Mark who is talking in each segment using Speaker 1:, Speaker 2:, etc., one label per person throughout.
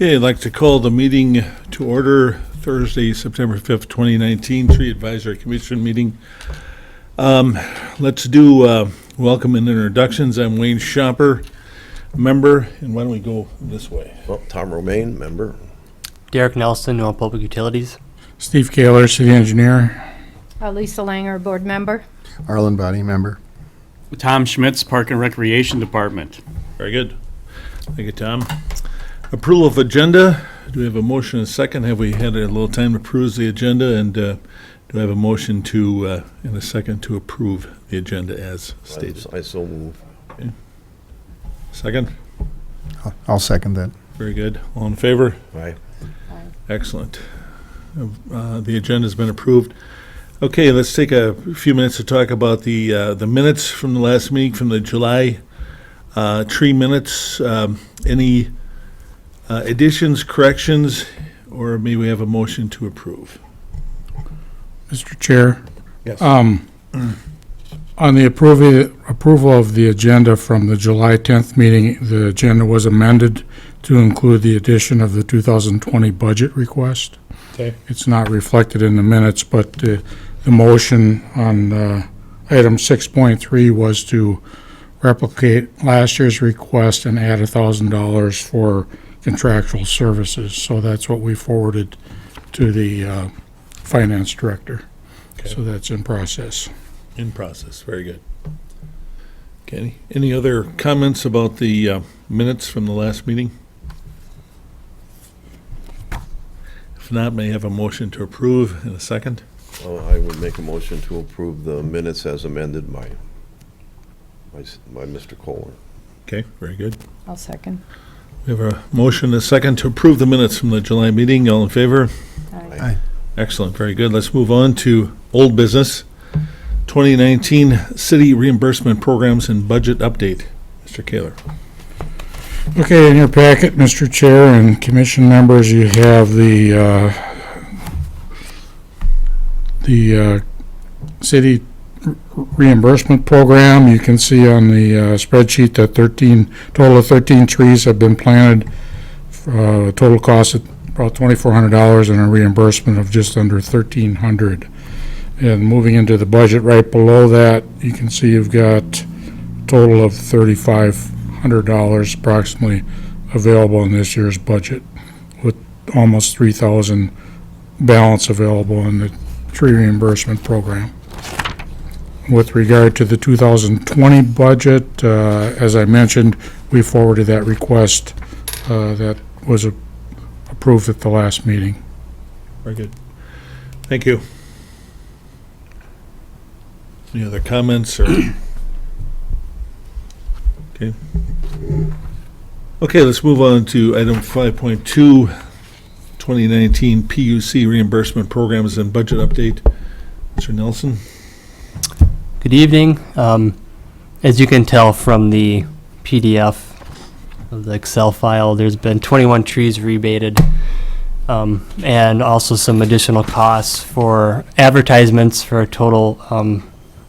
Speaker 1: Okay, I'd like to call the meeting to order Thursday, September 5th, 2019, Tree Advisory Commission meeting. Let's do welcome and introductions. I'm Wayne Shopper, member, and why don't we go this way?
Speaker 2: Well, Tom Romaine, member.
Speaker 3: Derek Nelson, New Public Utilities.
Speaker 4: Steve Kaler, City Engineer.
Speaker 5: Lisa Langer, Board Member.
Speaker 6: Arlen Body, member.
Speaker 7: Tom Schmitz, Park and Recreation Department.
Speaker 1: Very good. Thank you, Tom. Approval of agenda. Do we have a motion and a second? Have we had a little time to peruse the agenda? And do I have a motion to, and a second to approve the agenda as stated?
Speaker 2: I so move.
Speaker 1: Second?
Speaker 6: I'll second that.
Speaker 1: Very good. All in favor?
Speaker 2: Aye.
Speaker 1: Excellent. The agenda's been approved. Okay, let's take a few minutes to talk about the minutes from the last meeting, from the July tree minutes. Any additions, corrections, or may we have a motion to approve?
Speaker 4: Mr. Chair,
Speaker 1: Yes.
Speaker 4: on the approval of the agenda from the July 10th meeting, the agenda was amended to include the addition of the 2020 budget request.
Speaker 1: Okay.
Speaker 4: It's not reflected in the minutes, but the motion on item 6.3 was to replicate last year's request and add $1,000 for contractual services. So that's what we forwarded to the finance director.
Speaker 1: Okay.
Speaker 4: So that's in process.
Speaker 1: In process. Very good. Okay. Any other comments about the minutes from the last meeting? If not, may I have a motion to approve in a second?
Speaker 2: I would make a motion to approve the minutes as amended by Mr. Kohler.
Speaker 1: Okay, very good.
Speaker 5: I'll second.
Speaker 1: We have a motion and a second to approve the minutes from the July meeting. All in favor?
Speaker 5: Aye.
Speaker 1: Excellent, very good. Let's move on to old business. 2019 City Reimbursement Programs and Budget Update. Mr. Kaler.
Speaker 4: Okay, in your packet, Mr. Chair and Commission members, you have the city reimbursement program. You can see on the spreadsheet that total of 13 trees have been planted, total cost of about $2,400 and a reimbursement of just under $1,300. And moving into the budget right below that, you can see you've got a total of $3,500 approximately available in this year's budget, with almost $3,000 balance available in the tree reimbursement program. With regard to the 2020 budget, as I mentioned, we forwarded that request that was approved at the last meeting.
Speaker 1: Very good. Thank you. Any other comments or? Okay. Okay, let's move on to item 5.2, 2019 PUC reimbursement programs and budget update. Mr. Nelson?
Speaker 3: Good evening. As you can tell from the PDF of the Excel file, there's been 21 trees rebated, and also some additional costs for advertisements for a total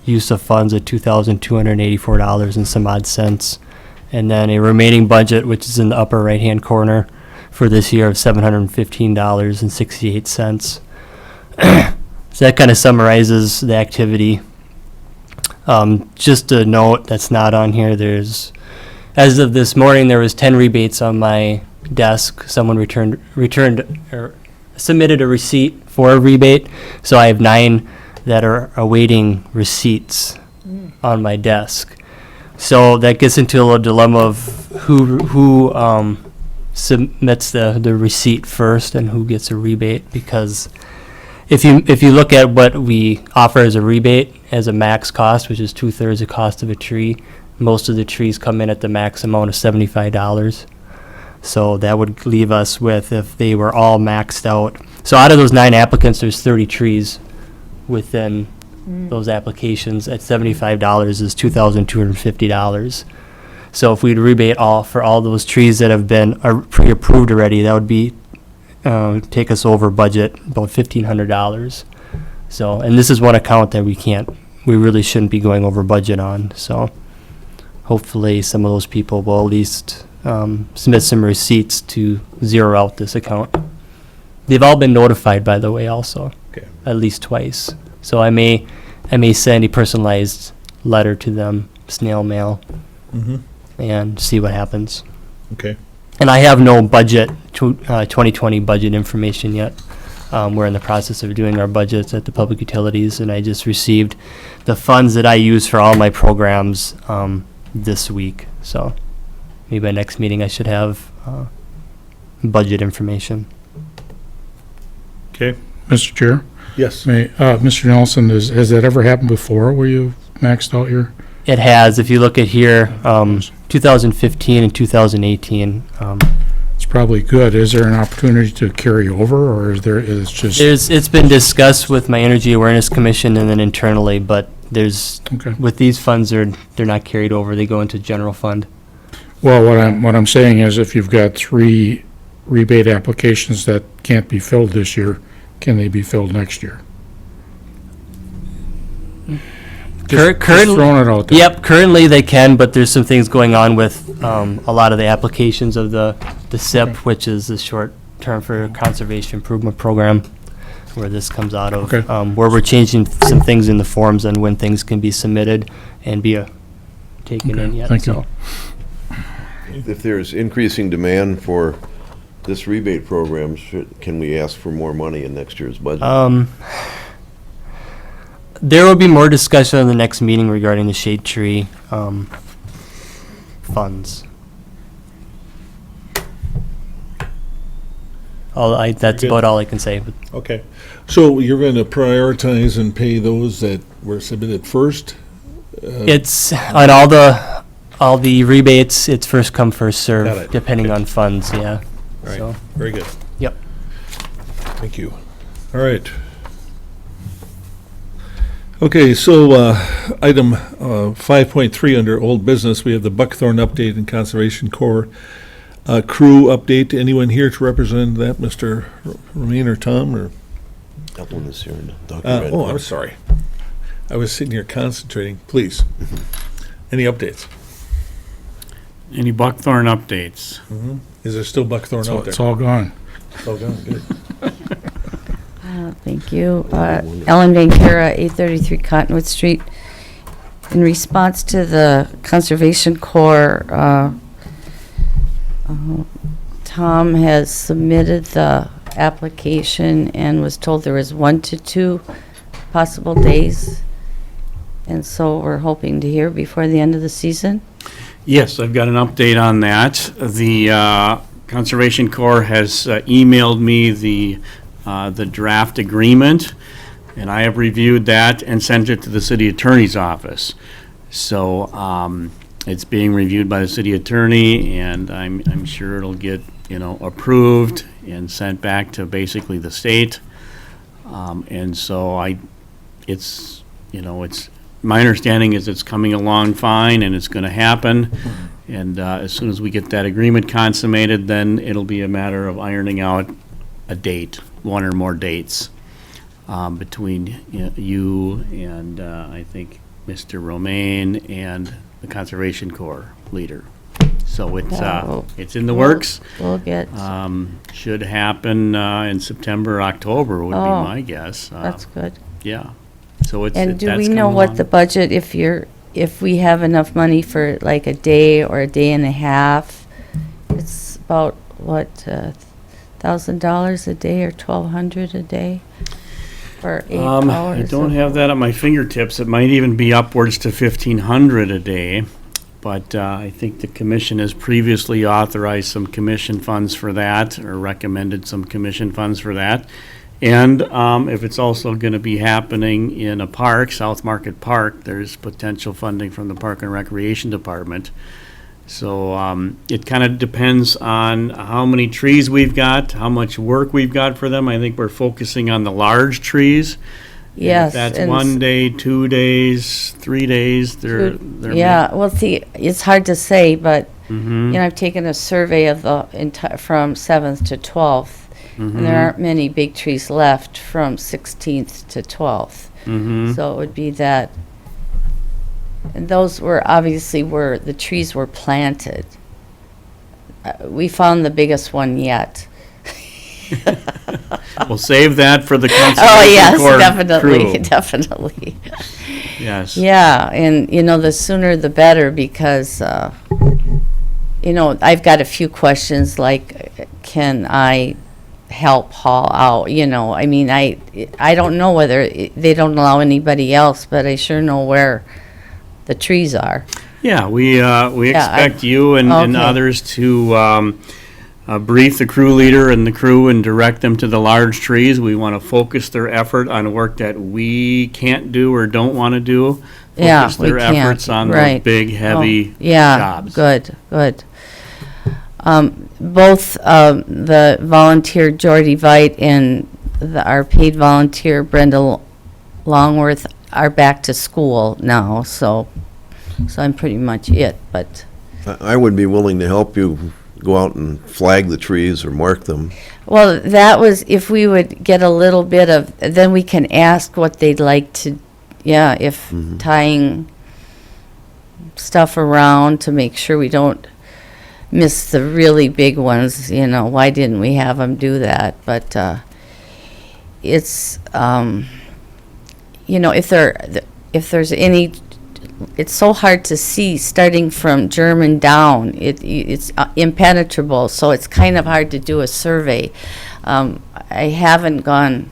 Speaker 3: use of funds of $2,284 and some odd cents. And then a remaining budget, which is in the upper right-hand corner for this year, of $715.68. So that kind of summarizes the activity. Just a note that's not on here, as of this morning, there was 10 rebates on my desk. Someone returned or submitted a receipt for a rebate, so I have 9 that are awaiting receipts on my desk. So that gets into a little dilemma of who submits the receipt first and who gets a rebate, because if you look at what we offer as a rebate as a max cost, which is 2/3 the cost of a tree, most of the trees come in at the max amount of $75. So that would leave us with, if they were all maxed out. So out of those 9 applicants, there's 30 trees within those applications. At $75 is $2,250. So if we'd rebate for all those trees that have been pre-approved already, that would be take us over budget about $1,500. So, and this is one account that we really shouldn't be going over budget on. So hopefully some of those people will at least submit some receipts to zero out this account. They've all been notified, by the way, also,
Speaker 1: Okay.
Speaker 3: at least twice. So I may send a personalized letter to them, snail mail,
Speaker 1: Mm-hmm.
Speaker 3: and see what happens.
Speaker 1: Okay.
Speaker 3: And I have no budget, 2020 budget information yet. We're in the process of doing our budgets at the public utilities, and I just received the funds that I use for all my programs this week. So maybe by next meeting I should have budget information.
Speaker 1: Okay.
Speaker 4: Mr. Chair,
Speaker 1: Yes.
Speaker 4: Mr. Nelson, has that ever happened before where you maxed out your?
Speaker 3: It has, if you look at here, 2015 and 2018.
Speaker 4: It's probably good. Is there an opportunity to carry over, or it's just?
Speaker 3: It's been discussed with my Energy Awareness Commission and then internally, but
Speaker 4: Okay.
Speaker 3: with these funds, they're not carried over. They go into general fund.
Speaker 4: Well, what I'm saying is if you've got 3 rebate applications that can't be filled this year, can they be filled next year? Just throwing it out there.
Speaker 3: Yep, currently they can, but there's some things going on with a lot of the applications of the SIP, which is the short term for Conservation Improvement Program, where this comes out of.
Speaker 4: Okay.
Speaker 3: Where we're changing some things in the forms on when things can be submitted and be taken in
Speaker 4: Okay,
Speaker 3: yet.
Speaker 4: thank you.
Speaker 3: So.
Speaker 2: If there's increasing demand for this rebate program, can we ask for more money in next year's budget?
Speaker 3: There will be more discussion in the next meeting regarding the shade tree funds. That's
Speaker 1: Good.
Speaker 3: about all I can say. But
Speaker 1: Okay. So you're going to prioritize and pay those that were submitted first?
Speaker 3: it's on all the rebates. It's first come, first
Speaker 1: Got
Speaker 3: serve,
Speaker 1: it.
Speaker 3: depending
Speaker 1: Okay.
Speaker 3: on funds. Yeah.
Speaker 1: All right.
Speaker 3: So,
Speaker 1: Very good.
Speaker 3: Yep.
Speaker 1: Thank you. All right. Okay, so item 5.3 under old business, we have the Buckthorn update and Conservation Corps crew update. Anyone here to represent that, Mr. Romaine or Tom? Or
Speaker 2: That one is here in the document.
Speaker 1: I'm sorry. I was sitting here concentrating. Please. Any updates?
Speaker 7: Any buckthorn updates?
Speaker 1: Is there still buckthorn out there?
Speaker 4: It's all gone.
Speaker 1: It's all gone. Good.
Speaker 5: Thank you. Ellen Van Kara, 833 Cottonwood Street. In response to the Conservation Corps, Tom has submitted the application and was told there was 1 to 2 possible days. And so we're hoping to hear before the end of the season.
Speaker 7: Yes, I've got an update on that. The Conservation Corps has emailed me the draft agreement, and I have reviewed that and sent it to the city attorney's office. So it's being reviewed by the city attorney, and I'm sure it'll get, approved and sent back to basically the state. And so it's my understanding is it's coming along fine and it's going to happen. And as soon as we get that agreement consummated, then it'll be a matter of ironing out a date, 1 or more dates between you and I think Mr. Romaine and the Conservation Corps leader. So it's in the works.
Speaker 5: We'll get,
Speaker 7: Should happen in September, October would be
Speaker 5: Oh,
Speaker 7: my guess.
Speaker 5: that's good.
Speaker 7: Yeah. So it's
Speaker 5: And do
Speaker 7: that's
Speaker 5: we know
Speaker 7: coming
Speaker 5: what
Speaker 7: along.
Speaker 5: the budget, if we have enough money for like a day or a day and a half? It's about, what, $1,000 a day or $1,200 a day for 8 hours?
Speaker 7: I don't
Speaker 5: of-
Speaker 7: have that at my fingertips. It might even be upwards to 1,500 a day. But I think the commission has previously authorized some commission funds for that, or recommended some commission funds for that. And if it's also going to be happening in a park, South Market Park, there's potential funding from the Park and Recreation Department. So it kind of depends on how many trees we've got, how much work we've got for them. I think we're focusing on the large trees. And
Speaker 5: Yes.
Speaker 7: if that's
Speaker 5: and
Speaker 7: 1 day, 2 days, 3 days, they're.
Speaker 5: Yeah, well, see, it's hard to say, but,
Speaker 7: Mm-hmm.
Speaker 5: I've taken a survey of from 7th to 12th, and
Speaker 7: Mm-hmm.
Speaker 5: there aren't many big trees left from 16th to 12th.
Speaker 7: Mm-hmm.
Speaker 5: So it would be that, and those were obviously where the trees were planted. we found the biggest one yet.
Speaker 7: We'll save that for the
Speaker 5: Oh,
Speaker 7: Conservation
Speaker 5: yes,
Speaker 7: Corps
Speaker 5: definitely,
Speaker 7: crew.
Speaker 5: definitely.
Speaker 7: Yes.
Speaker 5: Yeah, and, you know, the sooner the better, because, you know, I've got a few questions, like, can I help haul out, you know? I mean, I don't know whether, they don't allow anybody else, but I sure know where the trees are.
Speaker 7: Yeah, we expect you and
Speaker 5: Okay.
Speaker 7: others to brief the crew leader and the crew and direct them to the large trees. We want to focus their effort on work that we can't do or don't want to do.
Speaker 5: Yeah,
Speaker 7: Focus
Speaker 5: we
Speaker 7: their
Speaker 5: can't,
Speaker 7: efforts on those
Speaker 5: right.
Speaker 7: big, heavy
Speaker 5: Oh, yeah,
Speaker 7: jobs.
Speaker 5: good, good. Both the volunteer Jordy Veit and our paid volunteer Brenda Longworth are back to school now, so I'm pretty much it, but,
Speaker 2: I would be willing to help you go out and flag the trees or mark them.
Speaker 5: well, that was, if we would get a little bit of, then we can ask what they'd like to, yeah, if tying stuff around to make sure we don't miss the really big ones, you know, why didn't we have them do that? But it's, you know, if there's any, it's so hard to see starting from German down. It's impenetrable, so it's kind of hard to do a survey. I haven't gone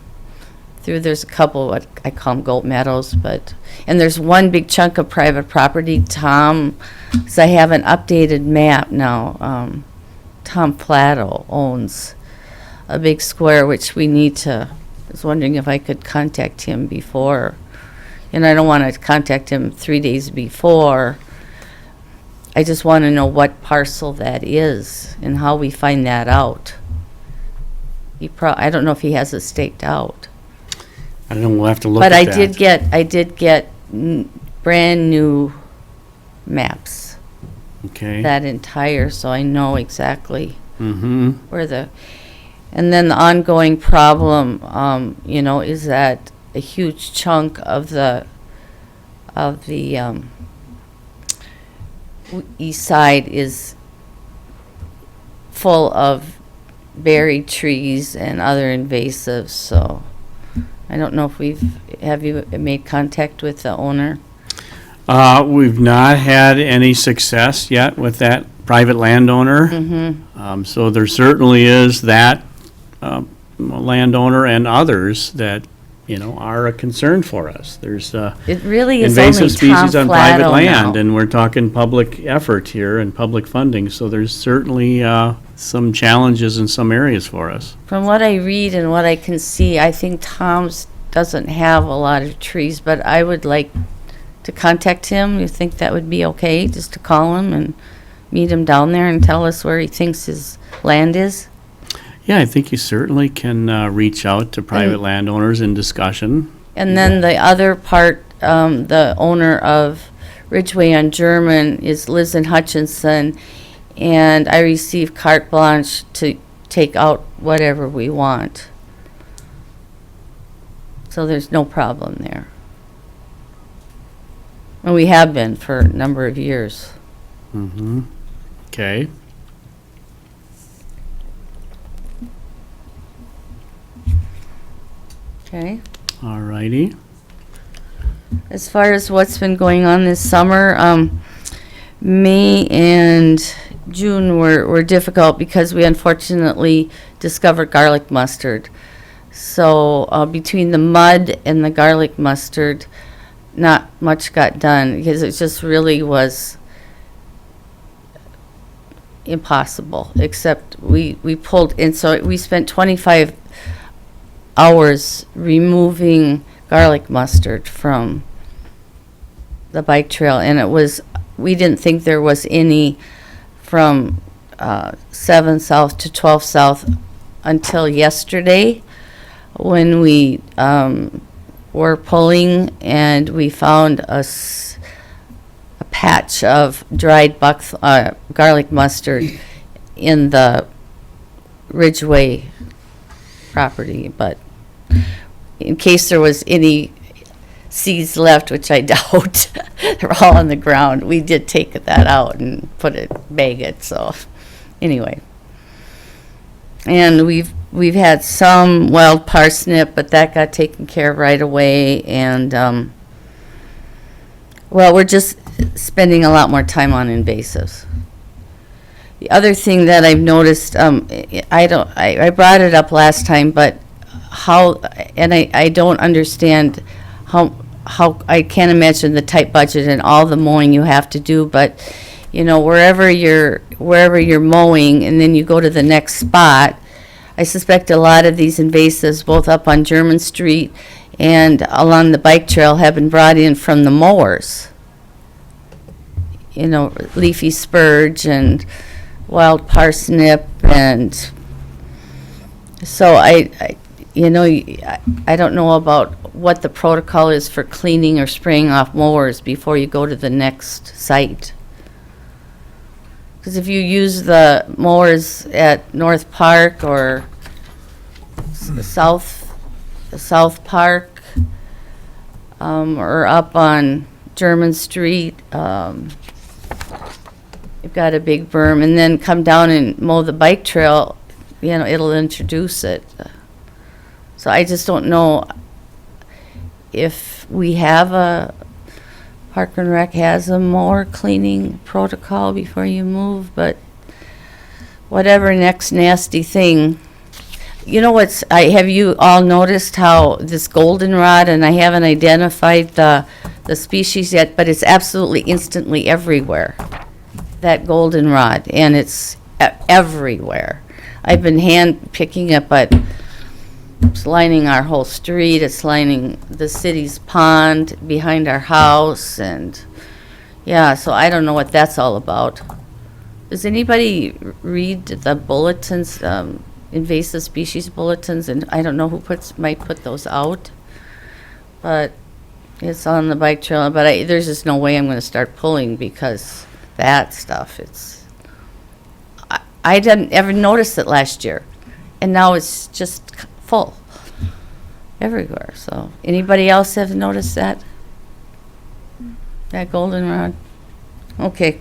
Speaker 5: through, there's a couple, what I call them goat meadows, and there's one big chunk of private property, Tom, because I have an updated map now. Tom Flatto owns a big square, which we need to, I was wondering if I could contact him before. And I don't want to contact him 3 days before. I just want to know what parcel that is and how we find that out. I don't know if he has it staked out.
Speaker 7: I don't know, we'll have to look
Speaker 5: But
Speaker 7: at
Speaker 5: I
Speaker 7: that.
Speaker 5: did get brand new maps,
Speaker 7: Okay.
Speaker 5: that entire, so I know exactly
Speaker 7: Mm-hmm.
Speaker 5: where and then the ongoing problem, you know, is that a huge chunk of the east side is full of berry trees and other invasives, so I don't know if have you made contact with the owner?
Speaker 7: We've not had any success yet with that private landowner.
Speaker 5: Mm-hmm.
Speaker 7: So there certainly is that landowner and others that, you know, are a concern for us. There's
Speaker 5: It really is only
Speaker 7: invasive
Speaker 5: Tom
Speaker 7: species on private
Speaker 5: Flatto
Speaker 7: land,
Speaker 5: now.
Speaker 7: and we're talking public effort here and public funding, so there's certainly some challenges in some areas for us.
Speaker 5: From what I read and what I can see, I think Tom's doesn't have a lot of trees, but I would like to contact him. You think that would be okay, just to call him and meet him down there and tell us where he thinks his land is?
Speaker 7: Yeah, I think you certainly can reach out to private landowners in discussion.
Speaker 5: And then the other part, the owner of Ridgeway on German is Liz and Hutchinson, and I received carte blanche to take out whatever we want. So there's no problem there. And we have been for a number of years.
Speaker 7: Mm-hmm. Okay.
Speaker 5: Okay.
Speaker 7: All righty.
Speaker 5: As far as what's been going on this summer, May and June were difficult because we unfortunately discovered garlic mustard. So between the mud and the garlic mustard, not much got done because it just really was impossible, except we pulled, and so we spent 25 hours removing garlic mustard from the bike trail, and it was, we didn't think there was any from 7 South to 12 South until yesterday, when we were pulling and we found a patch of dried garlic mustard in the Ridgeway property, but in case there was any seeds left, which I doubt, they're all on the ground, we did take that out and bag it, so anyway. And we've had some wild parsnip, but that got taken care of right away. And, well, we're just spending a lot more time on invasives. The other thing that I've noticed, I brought it up last time, but I don't understand how I can't imagine the tight budget and all the mowing you have to do, but, you know, wherever you're mowing and then you go to the next spot, I suspect a lot of these invasives, both up on German Street and along the bike trail, have been brought in from the mowers. You know, leafy spurge and wild parsnip, and so I don't know about what the protocol is for cleaning or spraying off mowers before you go to the next site. Because if you use the mowers at North Park or South Park, or up on German Street, you've got a big berm, and then come down and mow the bike trail, you know, it'll introduce it. So I just don't know if we have a Park and Rec has a mower cleaning protocol before you move, but whatever next nasty thing. You know have you all noticed how this goldenrod, and I haven't identified the species yet, but it's absolutely instantly everywhere. That goldenrod, and it's everywhere. I've been hand picking it, but it's lining our whole street. It's lining the city's pond behind our house, and yeah, so I don't know what that's all about. Does anybody read the bulletins, invasive species bulletins? And I don't know who might put those out, but it's on the bike trail. But there's just no way I'm going to start pulling, because that stuff, I didn't ever notice it last year, and now it's just full everywhere. So anybody else have noticed that goldenrod? Okay,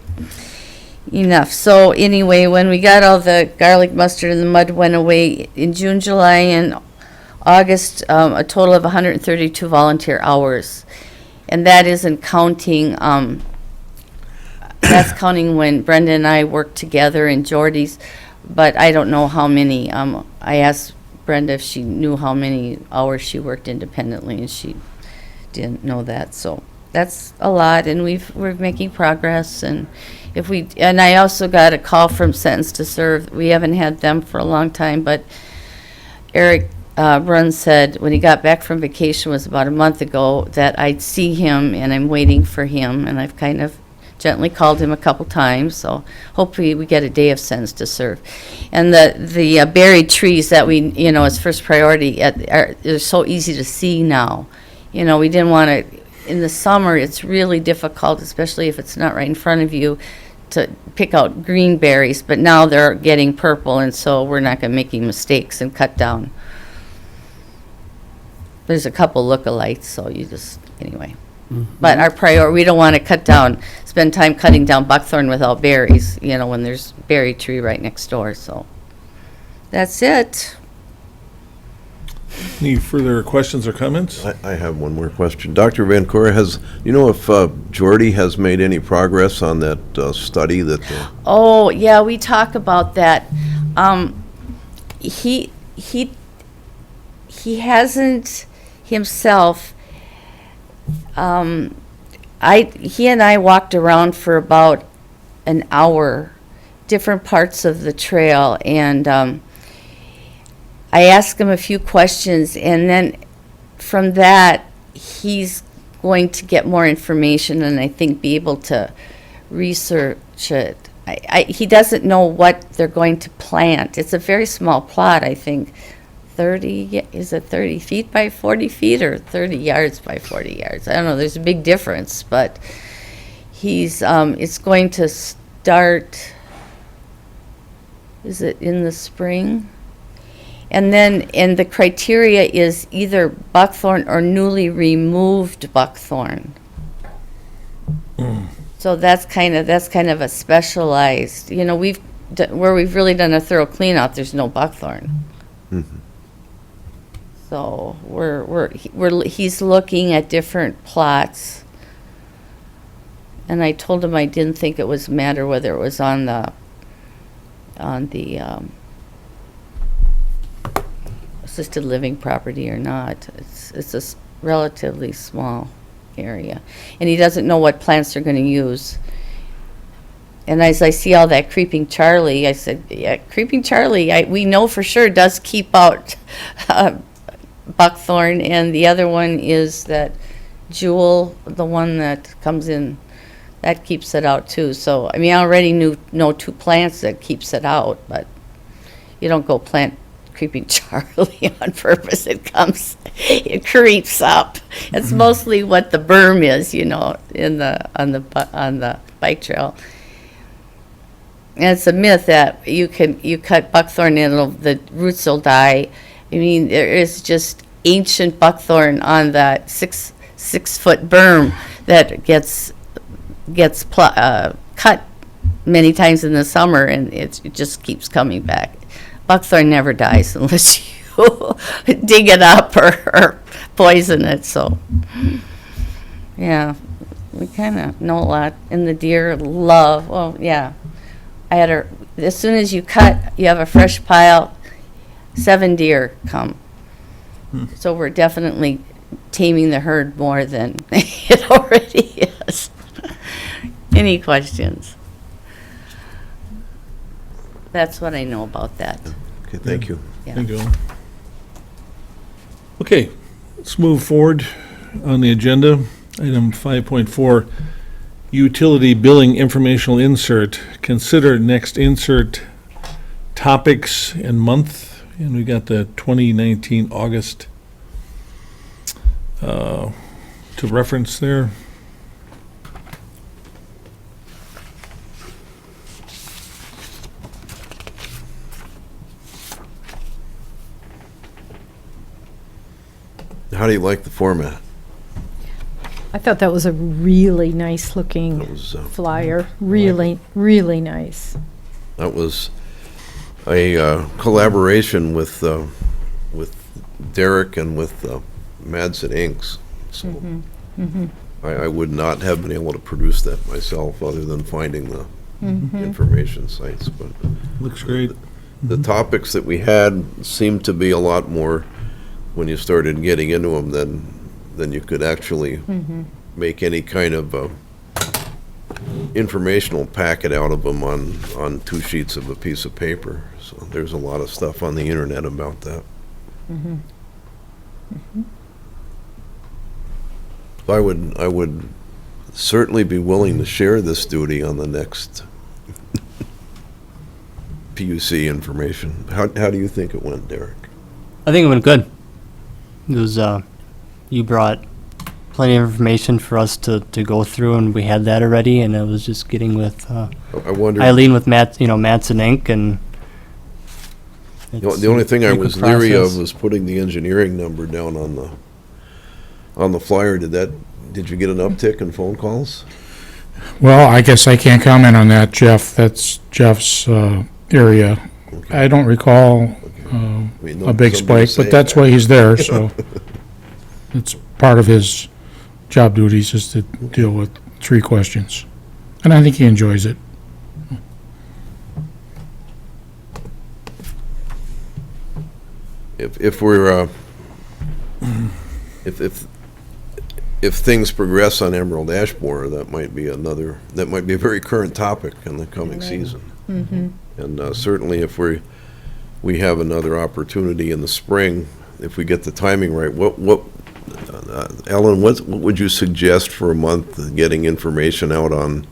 Speaker 5: enough. So anyway, when we got all the garlic, mustard, and the mud went away in June, July, and August, a total of 132 volunteer hours, and that isn't counting that's counting when Brenda and I worked together in Jordy's, but I don't know how many. I asked Brenda if she knew how many hours she worked independently, and she didn't know that. So that's a lot, and we're making progress. And and I also got a call from Sentence to Serve. We haven't had them for a long time, but Eric Brunn said when he got back from vacation, was about a month ago, that I'd see him, and I'm waiting for him, and I've kind of gently called him a couple times, so hopefully we get a day of Sentence to Serve. And the buried trees that we, you know, as first priority, they're so easy to see now. You know, we didn't want to, in the summer, it's really difficult, especially if it's not right in front of you, to pick out green berries, but now they're getting purple, and so we're not going to make any mistakes and cut down. There's a couple lookalikes, so you just, anyway. But our priority, we don't want to spend time cutting down buckthorn without berries, you know, when there's berry tree right next door. So that's it.
Speaker 1: Any further questions or comments?
Speaker 2: I have one more question. Dr. Van Cora, you know if Jordy has made any progress on that study that...
Speaker 5: Oh, yeah, we talk about that. He hasn't himself... he and I walked around for about an hour, different parts of the trail, and I asked him a few questions, and then from that, he's going to get more information and I think be able to research it. He doesn't know what they're going to plant. It's a very small plot, I think. 30 feet by 40 feet or 30 yards by 40 yards? I don't know, there's a big difference, but it's going to start, is it in the spring? And the criteria is either buckthorn or newly removed buckthorn. So that's kind of a specialized, you know, where we've really done a thorough clean out, there's no buckthorn. So he's looking at different plots. And I told him I didn't think it was matter whether it was on the assisted living property or not. It's a relatively small area. And he doesn't know what plants they're gonna use. And as I see all that creeping Charlie, I said, yeah, creeping Charlie, we know for sure does keep out buckthorn, and the other one is that jewel, the one that comes in, that keeps it out too. So, I mean, I already know 2 plants that keeps it out, but you don't go plant creeping Charlie on purpose. It creeps up. It's mostly what the berm is, on the bike trail. And it's a myth that you cut buckthorn and the roots will die. I mean, there is just ancient buckthorn on that six foot berm that gets cut many times in the summer, and it just keeps coming back. Buckthorn never dies unless you dig it up or poison it. So, yeah, we kind of know a lot. And the deer love. Well, yeah. As soon as you cut, you have a fresh pile, 7 deer come. So we're definitely taming the herd more than it already is. Any questions? That's what I know about that.
Speaker 2: Okay, thank you.
Speaker 5: Yeah.
Speaker 1: Thank you. Okay, let's move forward on the agenda. Item 5.4, utility billing informational insert. Consider next insert topics and month, and we got the 2019 August to reference there.
Speaker 2: How do you like the format?
Speaker 8: I thought that was a really nice
Speaker 2: That
Speaker 8: looking
Speaker 2: was,
Speaker 8: flyer. Really, really nice.
Speaker 2: that was a collaboration with Derek and with Madsen Inks. So I would not have been able to produce that myself other than finding the information sites. But
Speaker 1: Looks great.
Speaker 2: the topics that we had seemed to be a lot more, when you started getting into them, than you could actually make any kind of informational packet out of them on 2 sheets of a piece of paper. So there's a lot of stuff on the internet about that. I would certainly be willing to share this duty on the next PUC information. How do you think it went, Derek?
Speaker 3: I think it went good. It was, you brought plenty of information for us to go through, and we had that already, and I was just getting with
Speaker 2: I wonder.
Speaker 3: Eileen with Madsen Inc., and
Speaker 2: The only thing I
Speaker 3: pretty
Speaker 2: was
Speaker 3: quick
Speaker 2: leery of
Speaker 3: process.
Speaker 2: was putting the engineering number down on the flyer. Did you get an uptick in phone calls?
Speaker 4: Well, I guess I can't comment on that, Jeff. That's Jeff's area.
Speaker 2: Okay.
Speaker 4: I don't recall
Speaker 2: I mean,
Speaker 4: a big
Speaker 2: somebody
Speaker 4: spike, but
Speaker 2: saying
Speaker 4: that's
Speaker 2: that.
Speaker 4: why he's there, so it's part of his job duties is to deal with tree questions. And I think he enjoys it.
Speaker 2: If we're if things progress on Emerald Ash Borer, that might be a very current topic in the coming season. And certainly if we have another opportunity in the spring, if we get the timing right, Ellen, what would you suggest for a month, getting information out on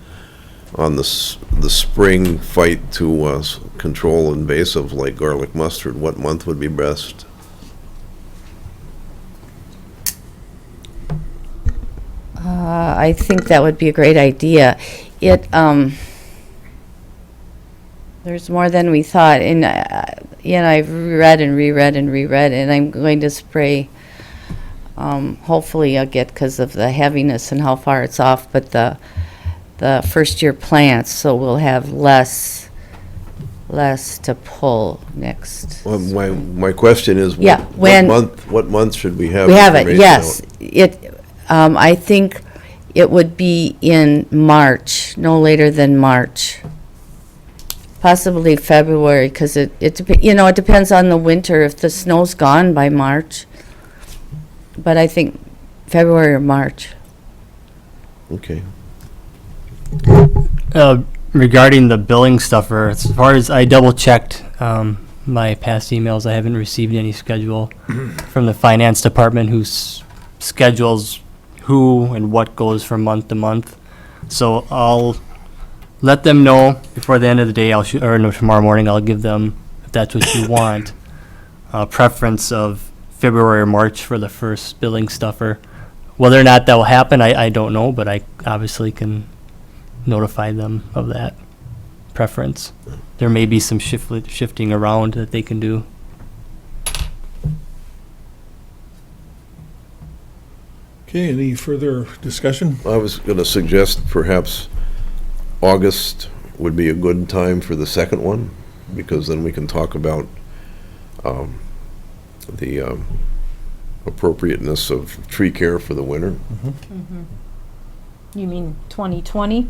Speaker 2: the spring fight to control invasive like garlic mustard? What month would be best?
Speaker 5: I think that would be a great idea. There's more than we thought, and I've reread and reread and reread, and I'm going to spray. Hopefully, I'll get, because of the heaviness and how far it's off, but the first year plants, so we'll have less less to pull next.
Speaker 2: Well, my question is,
Speaker 5: Yeah,
Speaker 2: what month should we have?
Speaker 5: We have it,
Speaker 2: information
Speaker 5: yes.
Speaker 2: out?
Speaker 5: I think it would be in March, no later than March. Possibly February, because it depends on the winter, if the snow's gone by March. But I think February or March.
Speaker 2: Okay.
Speaker 3: Regarding the billing stuffer, as far as I double checked my past emails, I haven't received any schedule from the finance department who schedules who and what goes from month to month. So I'll let them know before the end of the day. Tomorrow morning I'll give them, if that's what you want, a preference of February or March for the first billing stuffer. Whether or not that will happen, I don't know, but I obviously can notify them of that preference. There may be some shifting around that they can do.
Speaker 1: Okay, any further discussion?
Speaker 2: I was going to suggest perhaps August would be a good time for the second one, because then we can talk about the appropriateness of tree care for the winter.
Speaker 8: You mean 2020?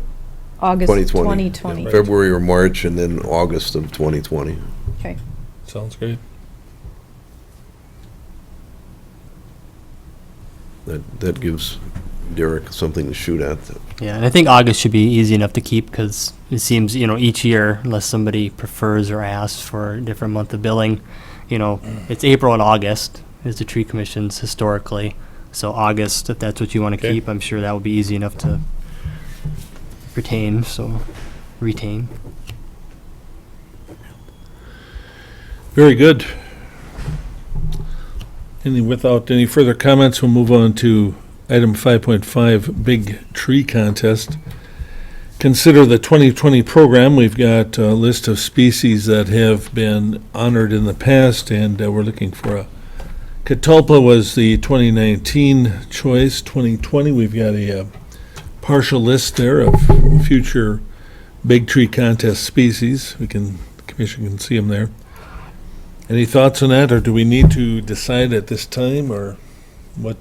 Speaker 8: August
Speaker 2: 2020.
Speaker 8: 2020.
Speaker 2: Yeah, February or March, and then August of 2020.
Speaker 8: Okay.
Speaker 1: Sounds great.
Speaker 2: That gives Derek something to shoot at.
Speaker 3: Yeah, and I think August should be easy enough to keep because it seems, each year, unless somebody prefers or asks for a different month of billing, it's April and August is the tree commissions historically. So August, if that's what you want to
Speaker 1: Okay.
Speaker 3: keep, I'm sure that would be easy enough to retain.
Speaker 1: Very good. Without any further comments, we'll move on to item 5.5, Big Tree Contest. Consider the 2020 program. We've got a list of species that have been honored in the past, and we're looking for a Catalpa was the 2019 choice. 2020, we've got a partial list there of future Big Tree Contest species. The commission can see them there. Any thoughts on that, or do we need to decide at this time, or what?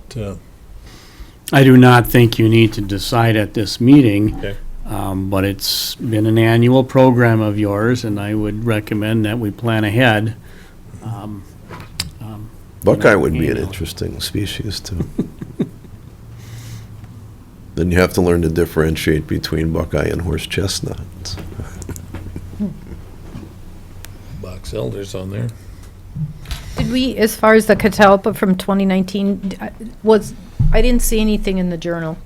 Speaker 7: I do not think you need to decide at this meeting,
Speaker 1: Okay.
Speaker 7: but it's been an annual program of yours, and I would recommend that we plan ahead.
Speaker 2: Buckeye would be an
Speaker 7: annually.
Speaker 2: interesting species, too. Then you have to learn to differentiate between buckeye and horse chestnut.
Speaker 1: Box elders on there.
Speaker 8: Did we, as far as the Catalpa from 2019, I didn't see anything in the journal.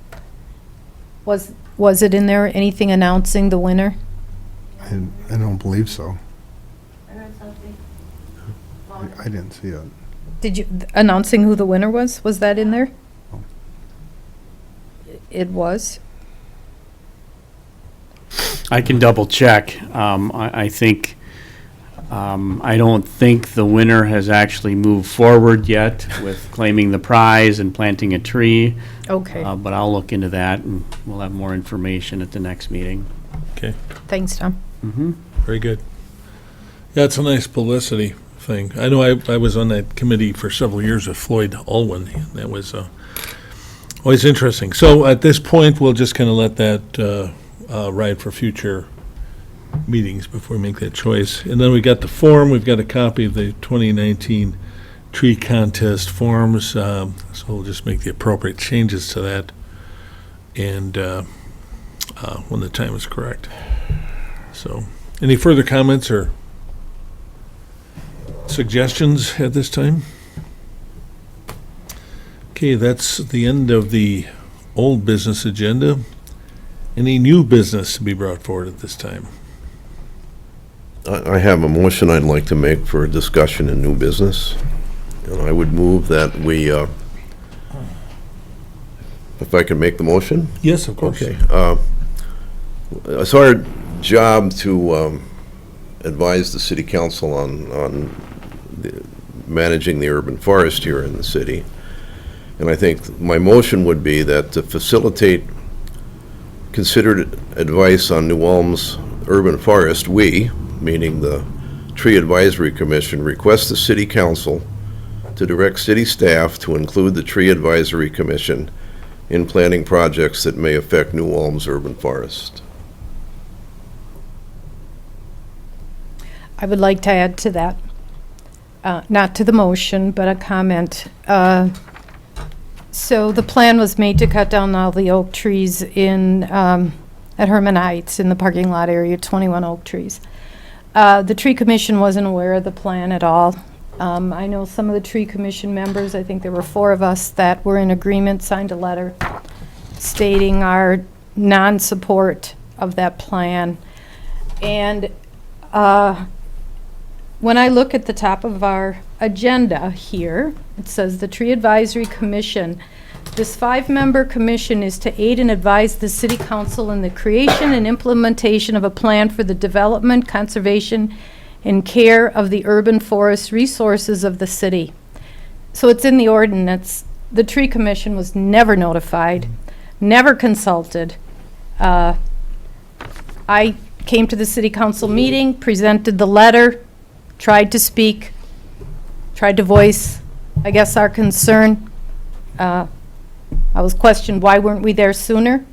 Speaker 8: Was it in there, anything announcing the winner?
Speaker 6: I don't believe so. I didn't see it.
Speaker 8: Did you, announcing who the winner was? Was that in there?
Speaker 6: No.
Speaker 8: It was?
Speaker 7: I can double check. I think, I don't think the winner has actually moved forward yet with claiming the prize and planting a tree.
Speaker 8: Okay,
Speaker 7: But I'll look into that and we'll have more information at the next meeting.
Speaker 1: Okay,
Speaker 8: thanks, Tom.
Speaker 1: very good. Yeah, it's a nice publicity thing. I know I was on that committee for several years with Floyd Alwyn. That was always interesting. So at this point, we'll just kind of let that ride for future meetings before we make that choice. And then we got the form. We've got a copy of the 2019 tree contest forms. So we'll just make the appropriate changes to that and when the time is correct. So any further comments or suggestions at this time? Okay, that's the end of the old business agenda. Any new business to be brought forward at this time?
Speaker 2: I have a motion I'd like to make for a discussion in new business. And I would move that we, if I can make the motion?
Speaker 1: Yes, of course.
Speaker 2: Okay. It's our job to advise the city council on managing the urban forest here in the city. And I think my motion would be that to facilitate considered advice on New Ulm's urban forest, we, meaning the Tree Advisory Commission, requests the City Council to direct city staff to include the Tree Advisory Commission in planning projects that may affect New Ulm's urban forest.
Speaker 8: I would like to add to that, not to the motion, but a comment. So the plan was made to cut down all the oak trees at Herman Heights in the parking lot area, 21 oak trees. The tree commission wasn't aware of the plan at all. I know some of the tree commission members, I think there were 4 of us that were in agreement, signed a letter stating our non-support of that plan. And when I look at the top of our agenda here, it says the Tree Advisory Commission. This 5-member commission is to aid and advise the City Council in the creation and implementation of a plan for the development, conservation, and care of the urban forest resources of the city. So it's in the ordinance. The Tree Commission was never notified, never consulted. I came to the City Council meeting, presented the letter, tried to speak, tried to voice, I guess, our concern. I was questioned, why weren't we there sooner?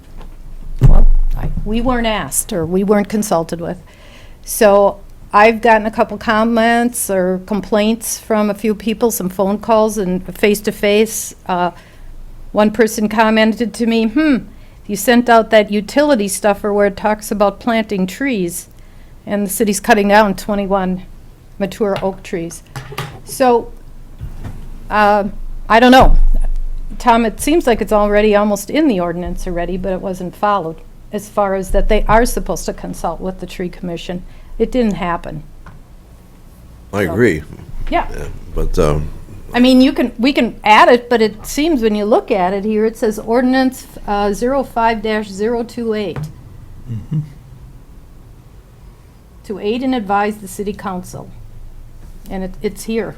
Speaker 8: Well, we weren't asked, or we weren't consulted with. So I've gotten a couple comments or complaints from a few people, some phone calls and face-to-face. One person commented to me, you sent out that utility stuffer where it talks about planting trees, and the city's cutting down 21 mature oak trees. So, I don't know. Tom, it seems like it's already almost in the ordinance already, but it wasn't followed as far as that they are supposed to consult with the tree commission. It didn't happen.
Speaker 2: I agree.
Speaker 8: Yeah.
Speaker 2: But,
Speaker 8: I mean, we can add it, but it seems when you look at it here, it says ordinance 05-028. To aid and advise the city council. And it's here.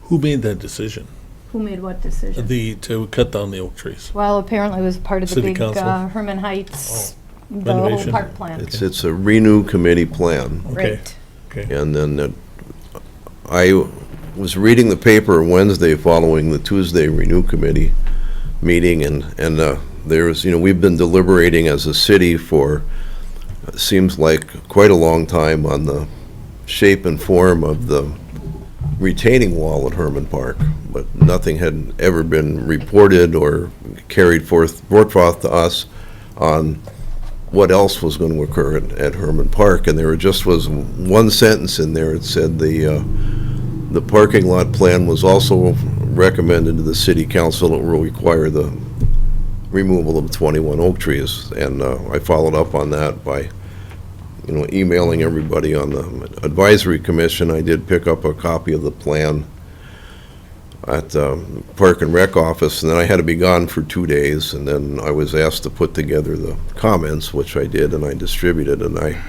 Speaker 1: Who made that decision?
Speaker 8: Who made what decision?
Speaker 1: To cut down the oak trees?
Speaker 8: Well, apparently it was part of the
Speaker 1: City
Speaker 8: big
Speaker 1: council?
Speaker 8: Herman Heights, the whole
Speaker 1: Renovation?
Speaker 8: park plan.
Speaker 2: it's a renew committee plan.
Speaker 1: Okay.
Speaker 8: Right.
Speaker 1: Okay.
Speaker 2: And then I was reading the paper Wednesday following the Tuesday Renew Committee meeting, and there's, we've been deliberating as a city for, seems like, quite a long time on the shape and form of the retaining wall at Herman Park, but nothing had ever been reported or brought forth to us on what else was going to occur at Herman Park. And there just was one sentence in there. It said the parking lot plan was also recommended to the city council. It will require the removal of 21 oak trees. And I followed up on that by emailing everybody on the advisory commission. I did pick up a copy of the plan at Park and Rec office, and then I had to be gone for 2 days, and then I was asked to put together the comments, which I did, and I distributed, and I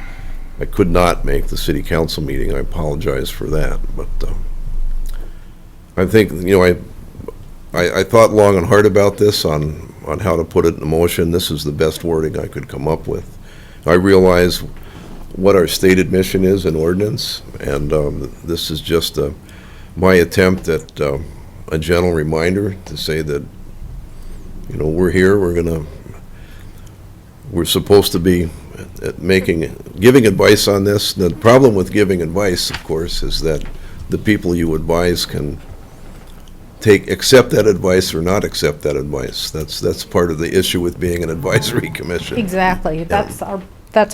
Speaker 2: could not make the city council meeting. I apologize for that, but I think, I thought long and hard about this on how to put it in motion. This is the best wording I could come up with. I realize what our stated mission is in ordinance, and this is just my attempt at a gentle reminder to say that, we're here, we're supposed to be giving advice on this. The problem with giving advice, of course, is that the people you advise can accept that advice or not accept that advice. That's part of the issue with being an advisory commission.
Speaker 8: Exactly. That's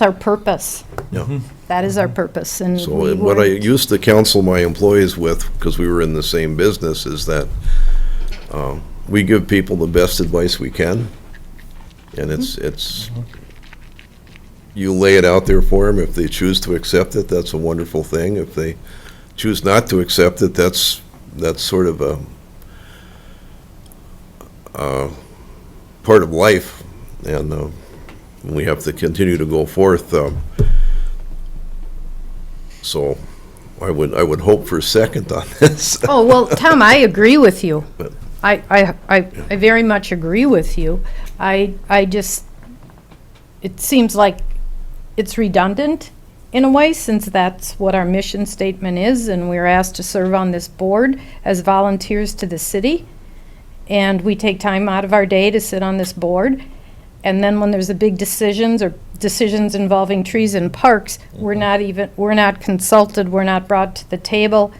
Speaker 8: our purpose.
Speaker 2: Yeah.
Speaker 8: That is our purpose. And
Speaker 2: So
Speaker 8: we
Speaker 2: what I
Speaker 8: weren't-
Speaker 2: used to counsel my employees with, because we were in the same business, is that we give people the best advice we can, and it's you lay it out there for them. If they choose to accept it, that's a wonderful thing. If they choose not to accept it, that's sort of a part of life, and we have to continue to go forth. So I would hope for a second on this.
Speaker 8: Oh, well, Tom, I agree with you.
Speaker 2: But-
Speaker 8: I very much agree with you. I just, it seems like it's redundant, in a way, since that's what our mission statement is, and we're asked to serve on this board as volunteers to the city, and we take time out of our day to sit on this board, and then when there's a big decisions or decisions involving trees and parks, we're not consulted, we're not brought to the table.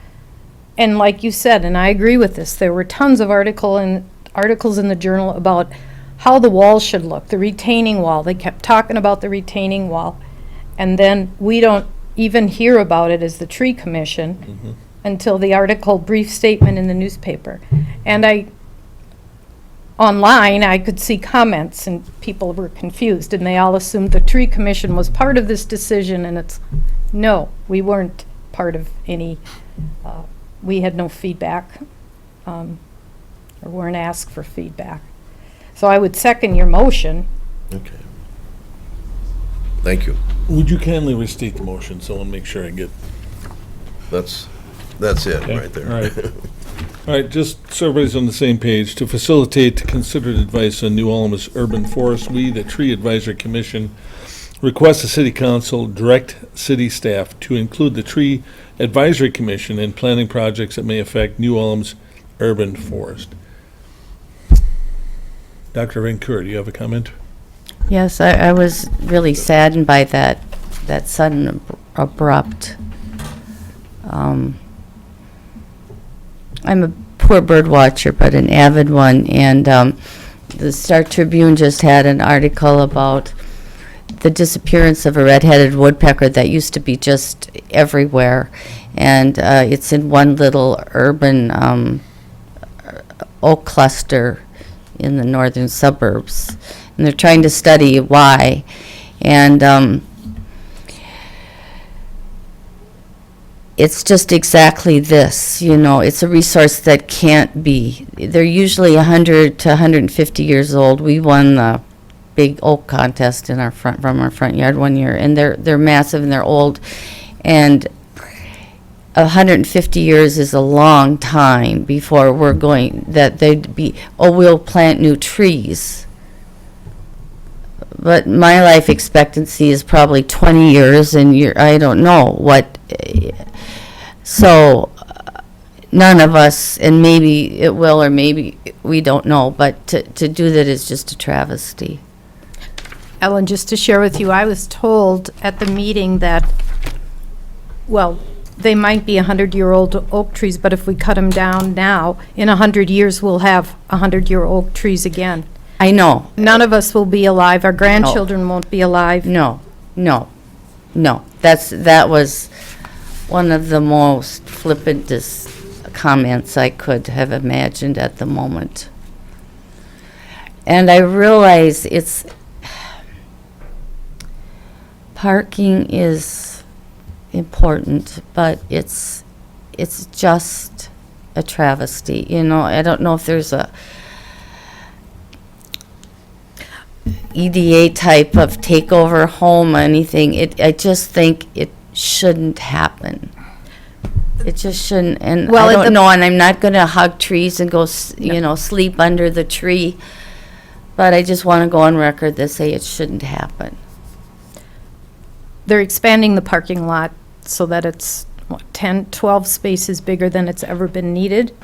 Speaker 8: And like you said, and I agree with this, there were tons of articles in the journal about how the wall should look, the retaining wall. They kept talking about the retaining wall. And then we don't even hear about it as the tree commission until the article, brief statement in the newspaper. And online, I could see comments and people were confused and they all assumed the tree commission was part of this decision, and no, we weren't part of any, we had no feedback, or weren't asked for feedback. So I would second your motion.
Speaker 2: Okay. Thank you.
Speaker 1: Would you kindly restate the motion so I'll make sure I get?
Speaker 2: That's it,
Speaker 1: Okay,
Speaker 2: right there.
Speaker 1: all right. All right, just so everybody's on the same page, to facilitate considered advice on New Ulm's urban forest, we, the Tree Advisory Commission, request the City Council direct city staff to include the Tree Advisory Commission in planning projects that may affect New Ulm's urban forest. Dr. Van Keur, do you have a comment?
Speaker 5: Yes, I was really saddened by that sudden abrupt. I'm a poor bird watcher, but an avid one, and the Star Tribune just had an article about the disappearance of a red-headed woodpecker that used to be just everywhere, and it's in one little urban oak cluster in the northern suburbs, and they're trying to study why. And it's just exactly this, it's a resource that can't be. They're usually 100 to 150 years old. We won the big oak contest from our front yard one year, and they're massive and they're old, and 150 years is a long time before we'll plant new trees. But my life expectancy is probably 20 years, and I don't know what. So none of us, and maybe it will or maybe we don't know, but to do that is just a travesty.
Speaker 8: Ellen, just to share with you, I was told at the meeting that, well, they might be 100-year-old oak trees, but if we cut them down now, in 100 years, we'll have 100-year oak trees again.
Speaker 5: I know.
Speaker 8: None of us will be alive. Our grandchildren won't be alive.
Speaker 5: No. That was one of the most flippantest comments I could have imagined at the moment. And I realize parking is important, but it's just a travesty. I don't know if there's a EDA type of takeover home or anything. I just think it shouldn't happen. It just shouldn't. And
Speaker 8: Well,
Speaker 5: I don't know, and I'm not going to hug trees and go, sleep under the tree. But I just want to go on record that say it shouldn't happen.
Speaker 8: They're expanding the parking lot so that it's 10, 12 spaces bigger than it's ever been needed.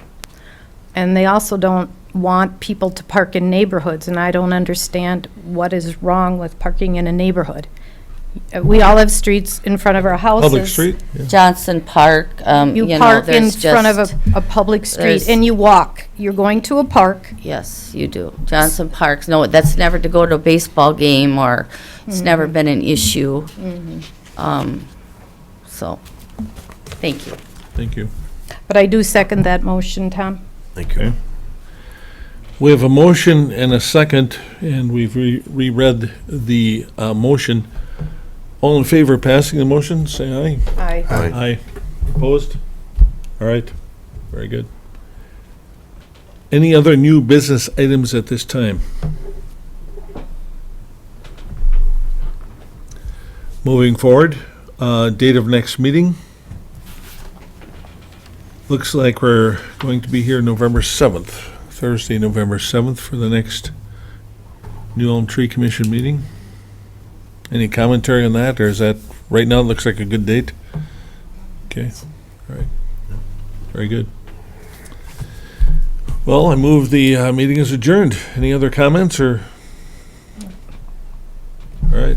Speaker 8: And they also don't want people to park in neighborhoods, and I don't understand what is wrong with parking in a neighborhood. We all have streets in front of our houses.
Speaker 1: Public street? Yeah.
Speaker 5: Johnson Park,
Speaker 8: You park in
Speaker 5: there's
Speaker 8: front of
Speaker 5: just-
Speaker 8: a public street
Speaker 5: there's-
Speaker 8: and you walk. You're going to a park.
Speaker 5: Yes, you do. Johnson Parks, no, that's never to go to a baseball game, or it's never been an issue. So, thank you.
Speaker 1: Thank you.
Speaker 8: But I do second that motion, Tom.
Speaker 2: Thank you.
Speaker 1: Okay. We have a motion and a second, and we've reread the motion. All in favor of passing the motion, say aye.
Speaker 8: Aye.
Speaker 2: Aye.
Speaker 1: Aye. Opposed? All right, very good. Any other new business items at this time? Moving forward, date of next meeting. Looks like we're going to be here November 7th, Thursday, November 7th, for the next New Ulm Tree Commission meeting. Any commentary on that, or is that, right now, it looks like a good date? Okay, all right. Very good. Well, I move the meeting is adjourned. Any other comments, or? All right.